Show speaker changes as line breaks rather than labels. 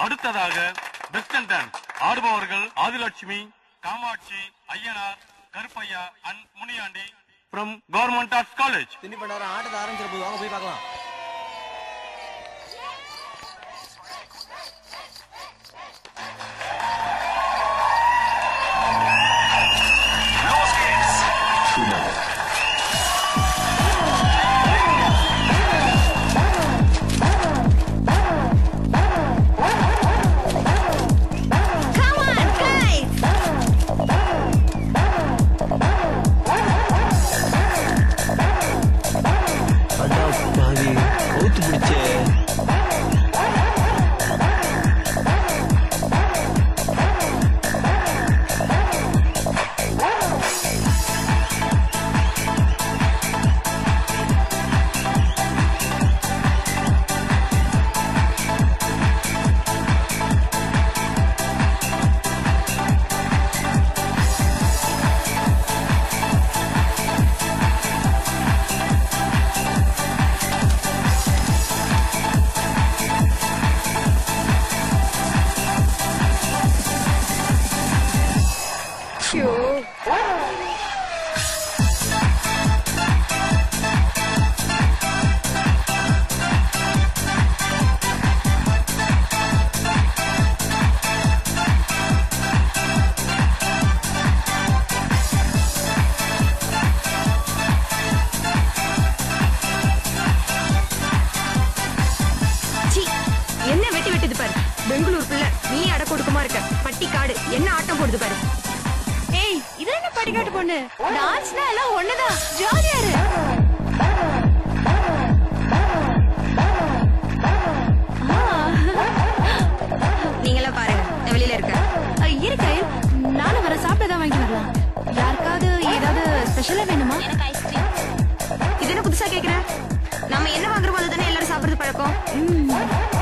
அடுத்ததாக western dance ஆடுபவர்கள் Adilakshmi, Kamatchi, Ayyanar, Karuppaiya and Muniyandi from Government Arts College.
திண்டி பண்டாரம் ஆட்டத்தை ஆரம்பிச்சிட போது, வாங்க போய் பார்க்கலாம்.
பெங்களூர் பிள்ளை நீ அட கொடுக்குமா இருக்க பட்டிக்காடு என்ன ஆட்டம் போடுது பாரு. ஏய் இது என்ன பட்டிக்காட்டு பொண்ணு, டான்ஸ்னா எல்லாம் ஒண்ணுதான், ஜாலியா இரு. நீங்களாம் பாருங்க, நான் வெளியில இருக்கேன். இருக்க நானும் வர சாப்பிட்டதான் வாங்கி வரலாம். யாருக்காவது ஏதாவது ஸ்பெஷலா வேணுமா? எனக்கு ஐஸ்கிரீம். இது என்ன புதுசா கேக்குற? நம்ம என்ன வாங்குறோமோ அதுதானே எல்லாரும் சாப்பிடுறது பழக்கம்.